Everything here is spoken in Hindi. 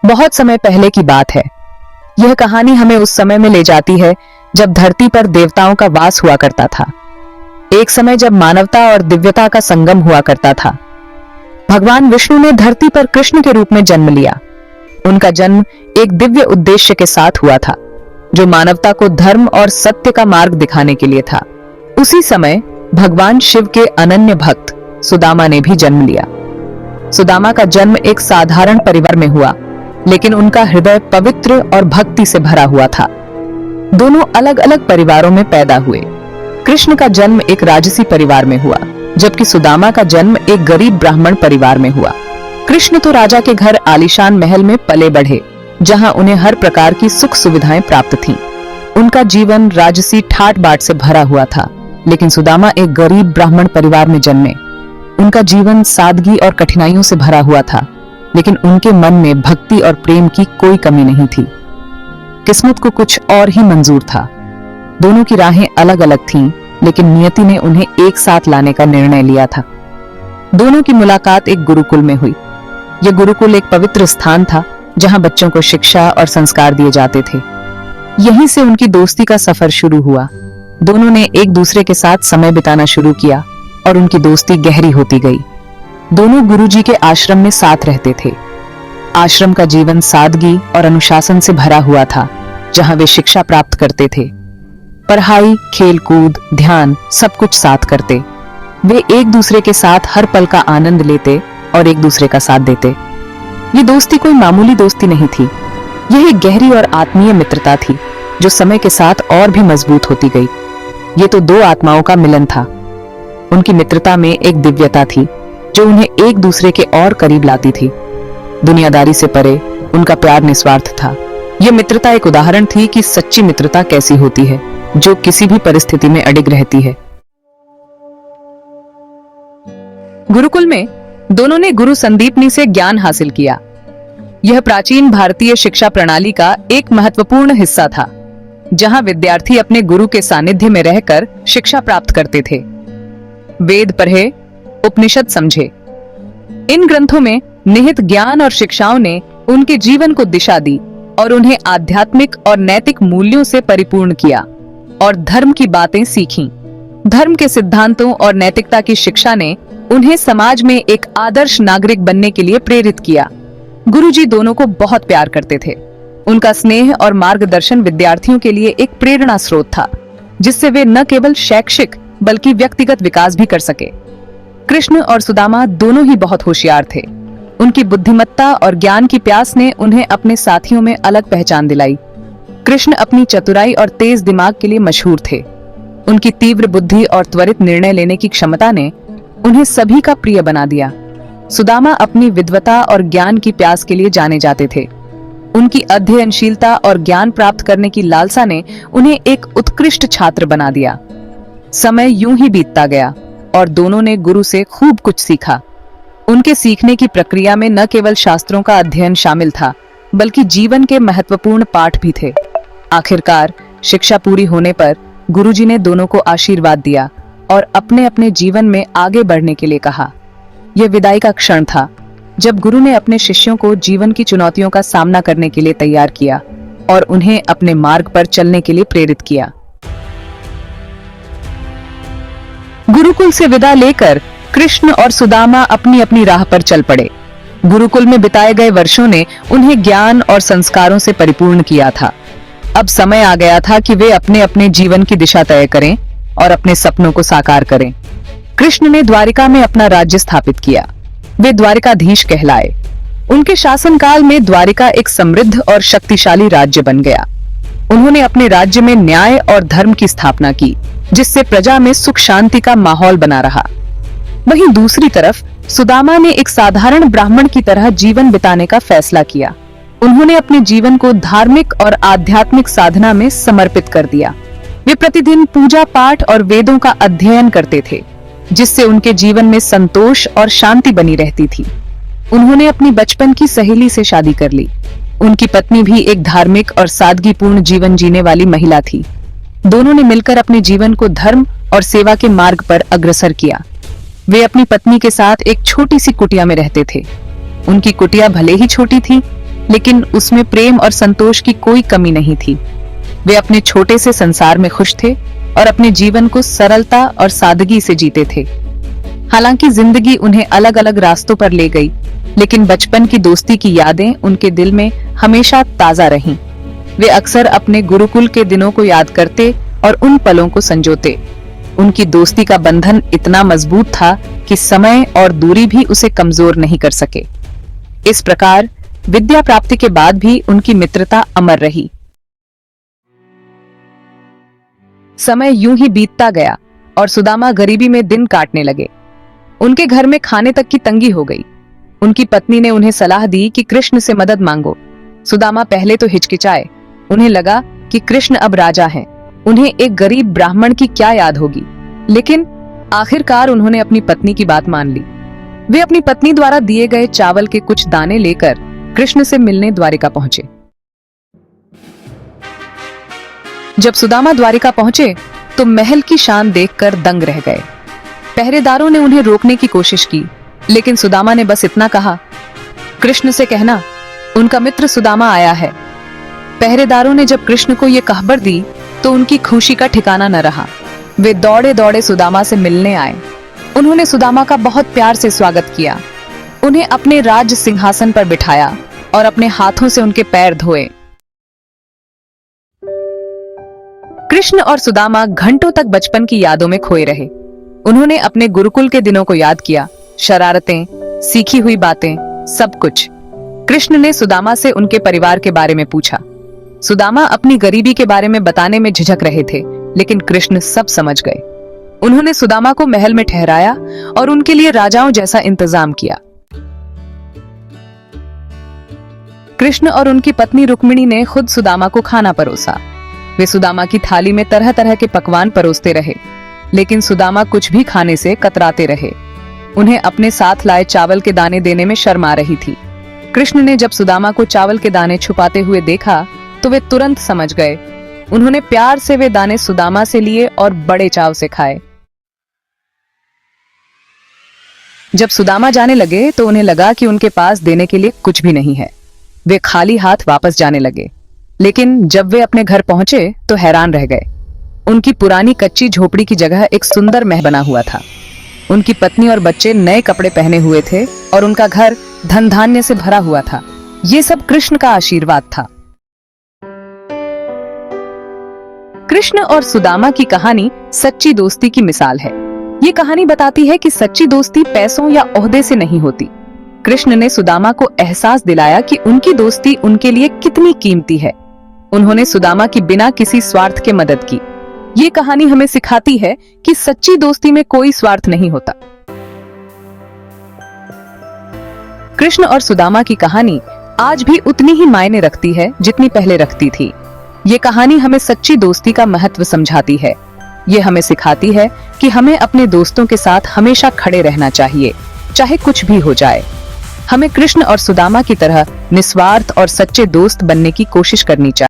बहुत समय पहले की बात है। यह कहानी हमें उस समय में ले जाती है जब धरती पर देवताओं का वास हुआ करता था। एक समय जब मानवता और दिव्यता का संगम हुआ करता था। भगवान विष्णु ने धरती पर कृष्ण के रूप में जन्म लिया। उनका जन्म एक दिव्य उद्देश्य के साथ हुआ था, जो मानवता को धर्म और सत्य का मार्ग दिखाने के लिए था। उसी समय भगवान शिव के अनन्य भक्त सुदामा ने भी जन्म लिया। सुदामा का जन्म एक साधारण परिवार में हुआ, लेकिन उनका हृदय पवित्र और भक्ति से भरा हुआ था। दोनों अलग अलग परिवारों में पैदा हुए। कृष्ण का जन्म एक राजसी परिवार में हुआ, जबकि सुदामा का जन्म एक गरीब ब्राह्मण परिवार में हुआ। कृष्ण तो राजा के घर आलीशान महल में पले बढ़े, जहां उन्हें हर प्रकार की सुख सुविधाएं प्राप्त थीं। उनका जीवन राजसी ठाट बाट से भरा हुआ था, लेकिन सुदामा एक गरीब ब्राह्मण परिवार में जन्मे। उनका जीवन सादगी और कठिनाइयों से भरा हुआ था, लेकिन उनके मन में भक्ति और प्रेम की कोई कमी नहीं थी। किस्मत को कुछ और ही मंजूर था। दोनों की राहें अलग अलग थीं, लेकिन नियति ने उन्हें एक साथ लाने का निर्णय लिया था। दोनों की मुलाकात एक गुरुकुल में हुई। यह गुरुकुल एक पवित्र स्थान था, जहां बच्चों को शिक्षा और संस्कार दिए जाते थे। यहीं से उनकी दोस्ती का सफर शुरू हुआ। दोनों ने एक दूसरे के साथ समय बिताना शुरू किया और उनकी दोस्ती गहरी होती गई। दोनों गुरुजी के आश्रम में साथ रहते थे। आश्रम का जीवन सादगी और अनुशासन से भरा हुआ था, जहां वे शिक्षा प्राप्त करते थे। पढ़ाई, खेलकूद, ध्यान सब कुछ साथ करते। वे एक दूसरे के साथ हर पल का आनंद लेते और एक दूसरे का साथ देते। ये दोस्ती कोई मामूली दोस्ती नहीं थी। यह एक गहरी और आत्मीय मित्रता थी, जो समय के साथ और भी मजबूत होती गई। ये तो दो आत्माओं का मिलन था। उनकी मित्रता में एक दिव्यता थी, जो उन्हें एक दूसरे के और करीब लाती थी। दुनियादारी से परे उनका प्यार निस्वार्थ था। यह मित्रता एक उदाहरण थी कि सच्ची मित्रता कैसी होती है, जो किसी भी परिस्थिति में अडिग रहती है। गुरुकुल में दोनों ने गुरु संदीपनी से ज्ञान हासिल किया। यह प्राचीन भारतीय शिक्षा प्रणाली का एक महत्वपूर्ण हिस्सा था, जहां विद्यार्थी अपने गुरु के सानिध्य में रहकर शिक्षा प्राप्त करते थे। वेद पढ़े, उपनिषद समझे। इन ग्रंथों में निहित ज्ञान और शिक्षाओं ने उनके जीवन को दिशा दी और उन्हें आध्यात्मिक और नैतिक मूल्यों से परिपूर्ण किया और धर्म की बातें सीखीं। धर्म के सिद्धांतों और नैतिकता की शिक्षा ने उन्हें समाज में एक आदर्श नागरिक बनने के लिए प्रेरित किया। गुरुजी दोनों को बहुत प्यार करते थे। उनका स्नेह और मार्गदर्शन विद्यार्थियों के लिए एक प्रेरणा स्रोत था, जिससे वे न केवल शैक्षिक बल्कि व्यक्तिगत विकास भी कर सके। कृष्ण और सुदामा दोनों ही बहुत होशियार थे। उनकी बुद्धिमत्ता और ज्ञान की प्यास ने उन्हें अपने साथियों में अलग पहचान दिलाई। कृष्ण अपनी चतुराई और तेज दिमाग के लिए मशहूर थे। उनकी तीव्र बुद्धि और त्वरित निर्णय लेने की क्षमता ने उन्हें सभी का प्रिय बना दिया। सुदामा अपनी विद्वता और ज्ञान की प्यास के लिए जाने जाते थे। उनकी अध्ययनशीलता और ज्ञान प्राप्त करने की लालसा ने उन्हें एक उत्कृष्ट छात्र बना दिया। समय यूं ही बीतता गया और दोनों ने गुरु से खूब कुछ सीखा। उनके सीखने की प्रक्रिया में न केवल शास्त्रों का अध्ययन शामिल था, बल्कि जीवन के महत्वपूर्ण पाठ भी थे। आखिरकार शिक्षा पूरी होने पर गुरुजी ने दोनों को आशीर्वाद दिया और अपने अपने जीवन में आगे बढ़ने के लिए कहा। यह विदाई का क्षण था, जब गुरु ने अपने शिष्यों को जीवन की चुनौतियों का सामना करने के लिए तैयार किया और उन्हें अपने मार्ग पर चलने के लिए प्रेरित किया। गुरुकुल से विदा लेकर कृष्ण और सुदामा अपनी अपनी राह पर चल पड़े। गुरुकुल में बिताए गए वर्षों ने उन्हें ज्ञान और संस्कारों से परिपूर्ण किया था। अब समय आ गया था कि वे अपने अपने जीवन की दिशा तय करें और अपने सपनों को साकार करें। कृष्ण ने द्वारिका में अपना राज्य स्थापित किया। वे द्वारिकाधीश कहलाए। उनके शासनकाल में द्वारिका एक समृद्ध और शक्तिशाली राज्य बन गया। उन्होंने अपने राज्य में न्याय और धर्म की स्थापना की, जिससे प्रजा में सुख शांति का माहौल बना रहा। वहीं दूसरी तरफ सुदामा ने एक साधारण ब्राह्मण की तरह जीवन बिताने का फैसला किया। उन्होंने अपने जीवन को धार्मिक और आध्यात्मिक साधना में समर्पित कर दिया। वे प्रतिदिन पूजा पाठ और वेदों का अध्ययन करते थे, जिससे उनके जीवन में संतोष और शांति बनी रहती थी। उन्होंने अपनी बचपन की सहेली से शादी कर ली। उनकी पत्नी भी एक धार्मिक और सादगीपूर्ण जीवन जीने वाली महिला थी। दोनों ने मिलकर अपने जीवन को धर्म और सेवा के मार्ग पर अग्रसर किया। वे अपनी पत्नी के साथ एक छोटी सी कुटिया में रहते थे। उनकी कुटिया भले ही छोटी थी, लेकिन उसमें प्रेम और संतोष की कोई कमी नहीं थी। वे अपने छोटे से संसार में खुश थे और अपने जीवन को सरलता और सादगी से जीते थे। हालांकि जिंदगी उन्हें अलग अलग रास्तों पर ले गई, लेकिन बचपन की दोस्ती की यादें उनके दिल में हमेशा ताजा रहीं। वे अक्सर अपने गुरुकुल के दिनों को याद करते और उन पलों को संजोते। उनकी दोस्ती का बंधन इतना मजबूत था कि समय और दूरी भी उसे कमजोर नहीं कर सके। इस प्रकार विद्या प्राप्ति के बाद भी उनकी मित्रता अमर रही। समय यूं ही बीतता गया और सुदामा गरीबी में दिन काटने लगे। उनके घर में खाने तक की तंगी हो गई। उनकी पत्नी ने उन्हें सलाह दी कि कृष्ण से मदद मांगो। सुदामा पहले तो हिचकिचाए। उन्हें लगा कि कृष्ण अब राजा हैं, उन्हें एक गरीब ब्राह्मण की क्या याद होगी। लेकिन आखिरकार उन्होंने अपनी पत्नी की बात मान ली। वे अपनी पत्नी द्वारा दिए गए चावल के कुछ दाने लेकर कृष्ण से मिलने द्वारिका पहुंचे। जब सुदामा द्वारिका पहुंचे तो महल की शान देखकर दंग रह गए। पहरेदारों ने उन्हें रोकने की कोशिश की, लेकिन सुदामा ने बस इतना कहा, कृष्ण से कहना उनका मित्र सुदामा आया है। पहरेदारों ने जब कृष्ण को यह खबर दी तो उनकी खुशी का ठिकाना न रहा। वे दौड़े दौड़े सुदामा से मिलने आए। उन्होंने सुदामा का बहुत प्यार से स्वागत किया, उन्हें अपने राज सिंहासन पर बिठाया और अपने हाथों से उनके पैर धोए। कृष्ण और सुदामा घंटों तक बचपन की यादों में खोए रहे। उन्होंने अपने गुरुकुल के दिनों को याद किया, शरारतें, सीखी हुई बातें, सब कुछ। कृष्ण ने सुदामा से उनके परिवार के बारे में पूछा। सुदामा अपनी गरीबी के बारे में बताने में झिझक रहे थे, लेकिन कृष्ण सब समझ गए। उन्होंने सुदामा को महल में ठहराया और उनके लिए राजाओं जैसा इंतजाम किया। कृष्ण और उनकी पत्नी रुक्मिणी ने खुद सुदामा को खाना परोसा। वे सुदामा की थाली में तरह तरह के पकवान परोसते रहे, लेकिन सुदामा कुछ भी खाने से कतराते रहे। उन्हें अपने साथ लाए चावल के दाने देने में शर्म आ रही थी। कृष्ण ने जब सुदामा को चावल के दाने छुपाते हुए देखा तो वे तुरंत समझ गए। उन्होंने प्यार से वे दाने सुदामा से लिए और बड़े चाव से खाए। जब सुदामा जाने लगे तो उन्हें लगा कि उनके पास देने के लिए कुछ भी नहीं है। वे खाली हाथ वापस जाने लगे, लेकिन जब वे अपने घर पहुंचे तो हैरान रह गए। उनकी पुरानी कच्ची झोपड़ी की जगह एक सुंदर महल बना हुआ था। उनकी पत्नी और बच्चे नए कपड़े पहने हुए थे और उनका घर धन धान्य से भरा हुआ था। ये सब कृष्ण का आशीर्वाद था। कृष्ण और सुदामा की कहानी सच्ची दोस्ती की मिसाल है। ये कहानी बताती है कि सच्ची दोस्ती पैसों या ओहदे से नहीं होती। कृष्ण ने सुदामा को एहसास दिलाया कि उनकी दोस्ती उनके लिए कितनी कीमती है। उन्होंने सुदामा की बिना किसी स्वार्थ के मदद की। ये कहानी हमें सिखाती है कि सच्ची दोस्ती में कोई स्वार्थ नहीं होता। कृष्ण और सुदामा की कहानी आज भी उतनी ही मायने रखती है जितनी पहले रखती थी। ये कहानी हमें सच्ची दोस्ती का महत्व समझाती है। ये हमें सिखाती है कि हमें अपने दोस्तों के साथ हमेशा खड़े रहना चाहिए, चाहे कुछ भी हो जाए। हमें कृष्ण और सुदामा की तरह निस्वार्थ और सच्चे दोस्त बनने की कोशिश करनी चाहिए।